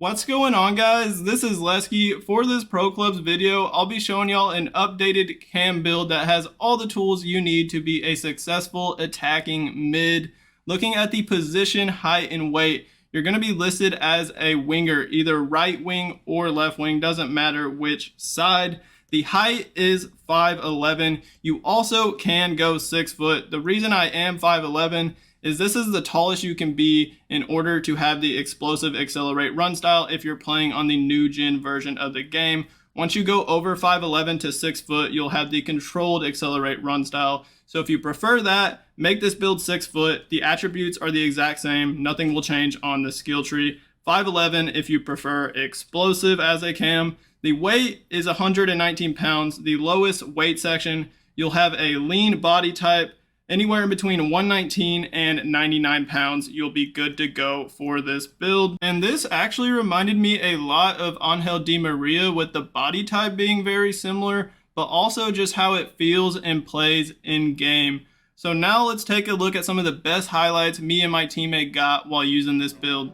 What's going on, guys? This is Lesky. For this Pro Clubs video, I'll be showing y'all an updated cam build that has all the tools you need to be a successful attacking mid. Looking at the position, height, and weight, you're going to be listed as a winger, either right wing or left wing, doesn't matter which side. The height is 5'11". You also can go 6 foot. The reason I am 5'11" is this is the tallest you can be in order to have the explosive accelerate run style if you're playing on the new gen version of the game. Once you go over 5'11" to 6 foot, you'll have the controlled accelerate run style. So if you prefer that, make this build 6 foot. The attributes are the exact same. Nothing will change on the skill tree. 5'11" if you prefer explosive as a cam. The weight is 119 pounds. The lowest weight section, you'll have a lean body type. Anywhere in between 119 and 99 pounds, you'll be good to go for this build. And this actually reminded me a lot of Angel Di Maria, with the body type being very similar, but also just how it feels and plays in game. So now let's take a look at some of the best highlights me and my teammate got while using this build.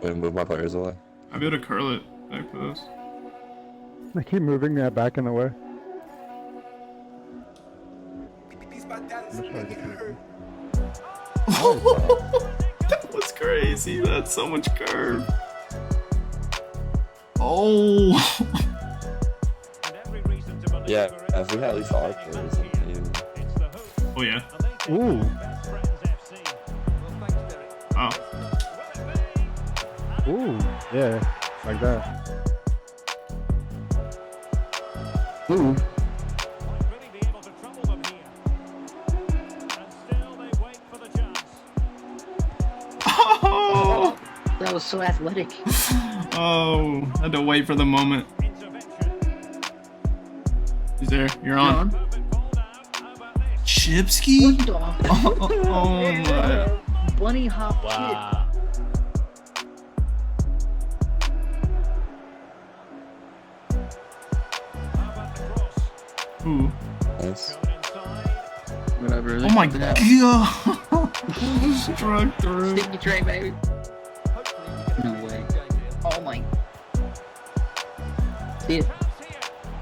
Way to move my players away. I'll be able to curl it back post. I keep moving that back in the way. That was crazy. That's so much curve. Oh. Yeah, if we had at least our players. Oh yeah. Ooh. Oh. Ooh. Yeah. Like that. Ooh. That was so athletic. Oh, I had to wait for the moment. He's there. You're on. Chipski? What the? Oh my. Bunny hop Wow. Ooh. Nice. Whatever. Oh my god. Struck through. Sticky tray, baby. No way. Oh my. See it.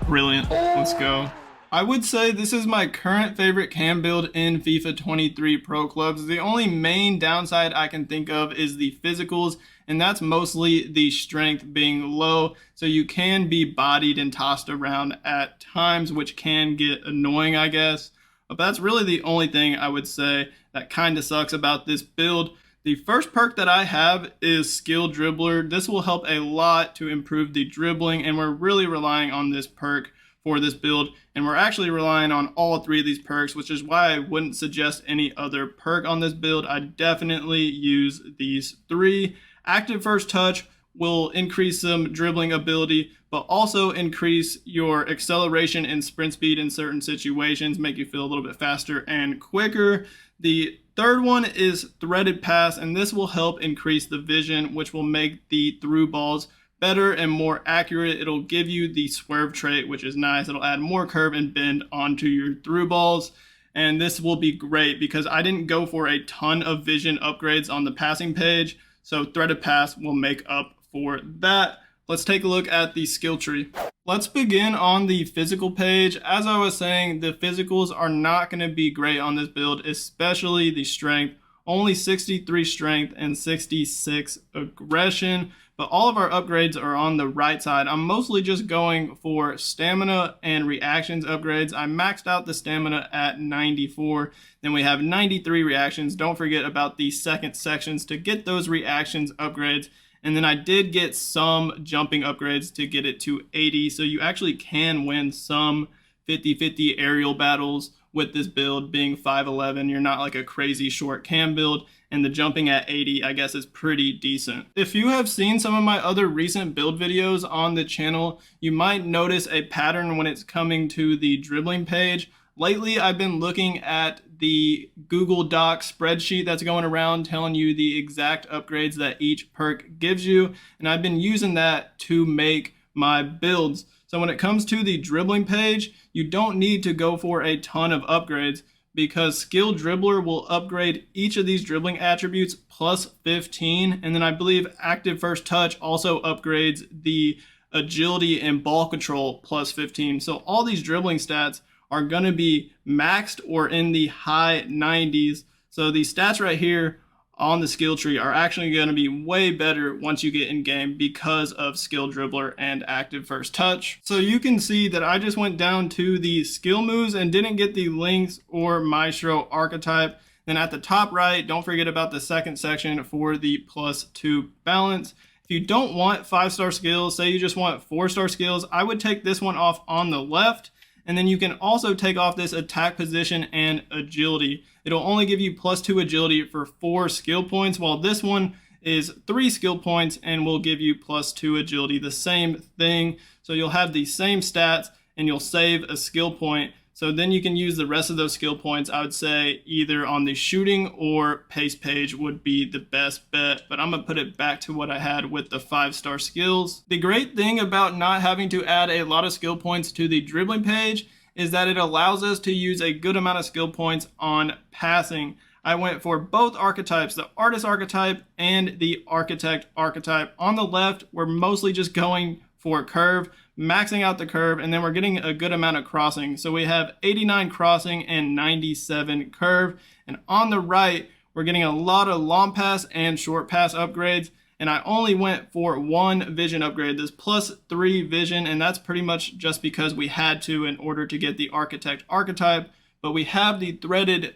Brilliant. Let's go. I would say this is my current favorite cam build in FIFA 23 Pro Clubs. The only main downside I can think of is the physicals, and that's mostly the strength being low. So you can be bodied and tossed around at times, which can get annoying, I guess. But that's really the only thing I would say that kind of sucks about this build. The first perk that I have is Skill Dribbler. This will help a lot to improve the dribbling, and we're really relying on this perk for this build, and we're actually relying on all 3 of these perks, which is why I wouldn't suggest any other perk on this build. I definitely use these 3. Active First Touch will increase some dribbling ability, but also increase your acceleration and sprint speed in certain situations, make you feel a little bit faster and quicker. The third one is Threaded Pass, and this will help increase the vision, which will make the through balls better and more accurate. It'll give you the swerve trait, which is nice. It'll add more curve and bend onto your through balls. And this will be great because I didn't go for a ton of vision upgrades on the passing page. So Threaded Pass will make up for that. Let's take a look at the skill tree. Let's begin on the physical page. As I was saying, the physicals are not going to be great on this build, especially the strength. Only 63 strength and 66 aggression. But all of our upgrades are on the right side. I'm mostly just going for stamina and reactions upgrades. I maxed out the stamina at 94. Then we have 93 reactions. Don't forget about the second sections to get those reactions upgrades. And then I did get some jumping upgrades to get it to 80. So you actually can win some 50-50 aerial battles with this build being 5'11". You're not like a crazy short cam build, and the jumping at 80 I guess is pretty decent. If you have seen some of my other recent build videos on the channel, you might notice a pattern when it's coming to the dribbling page. Lately I've been looking at the Google Doc spreadsheet that's going around telling you the exact upgrades that each perk gives you, and I've been using that to make my builds. So when it comes to the dribbling page, you don't need to go for a ton of upgrades because skill dribbler will upgrade each of these dribbling attributes plus 15. And then I believe active first touch also upgrades the agility and ball control plus 15. So all these dribbling stats are going to be maxed or in the high 90s. So these stats right here on the skill tree are actually going to be way better once you get in game because of skill dribbler and active first touch. So you can see that I just went down to the skill moves and didn't get the Lynx or Maestro archetype. Then at the top right, don't forget about the second section for the +2 balance. If you don't want 5-star skills, say you just want 4-star skills, I would take this one off on the left. And then you can also take off this attack position and agility. It'll only give you +2 agility for 4 skill points, while this one is 3 skill points and will give you +2 agility, the same thing. So you'll have the same stats and you'll save a skill point. So then you can use the rest of those skill points, I would say either on the shooting or pace page would be the best bet. But I'm going to put it back to what I had with the 5-star skills. The great thing about not having to add a lot of skill points to the dribbling page is that it allows us to use a good amount of skill points on passing. I went for both archetypes, the artist archetype and the architect archetype. On the left, we're mostly just going for curve, maxing out the curve, and then we're getting a good amount of crossing. So we have 89 crossing and 97 curve. And on the right, we're getting a lot of long pass and short pass upgrades. And I only went for 1 vision upgrade, this +3 vision, and that's pretty much just because we had to in order to get the architect archetype. But we have the threaded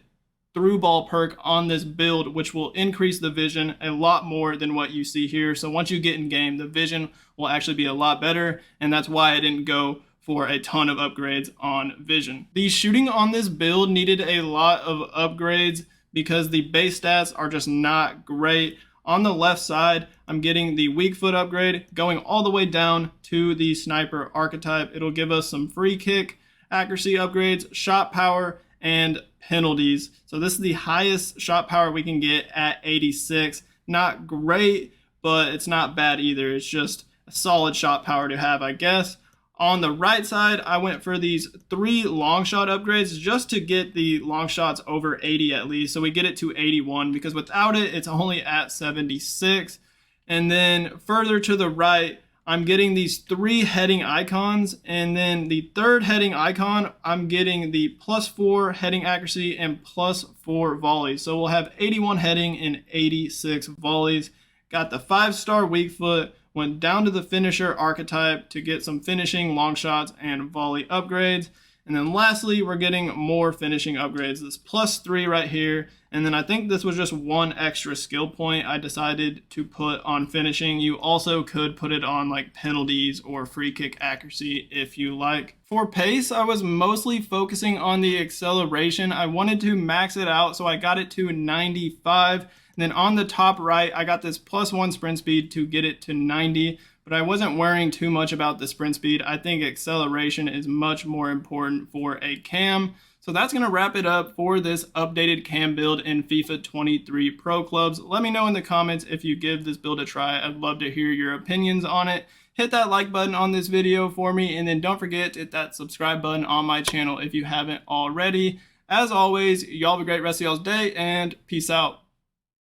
through ball perk on this build, which will increase the vision a lot more than what you see here. So once you get in game, the vision will actually be a lot better, and that's why I didn't go for a ton of upgrades on vision. The shooting on this build needed a lot of upgrades because the base stats are just not great. On the left side, I'm getting the weak foot upgrade going all the way down to the sniper archetype. It'll give us some free kick accuracy upgrades, shot power, and penalties. So this is the highest shot power we can get at 86. Not great, but it's not bad either. It's just a solid shot power to have, I guess. On the right side, I went for these 3 long shot upgrades just to get the long shots over 80 at least. So we get it to 81 because without it, it's only at 76. And then further to the right, I'm getting these 3 heading icons, and then the third heading icon, I'm getting the +4 heading accuracy and +4 volleys. So we'll have 81 heading and 86 volleys. Got the 5-star weak foot, went down to the finisher archetype to get some finishing, long shots, and volley upgrades. And then lastly, we're getting more finishing upgrades. This +3 right here. And then I think this was just 1 extra skill point I decided to put on finishing. You also could put it on like penalties or free kick accuracy if you like. For pace, I was mostly focusing on the acceleration. I wanted to max it out, so I got it to 95. And then on the top right, I got this +1 sprint speed to get it to 90. But I wasn't worrying too much about the sprint speed. I think acceleration is much more important for a cam. So that's going to wrap it up for this updated cam build in FIFA 23 Pro Clubs. Let me know in the comments if you give this build a try. I'd love to hear your opinions on it. Hit that like button on this video for me, and then don't forget to hit that subscribe button on my channel if you haven't already. As always, y'all have a great rest of y'all's day, and peace out.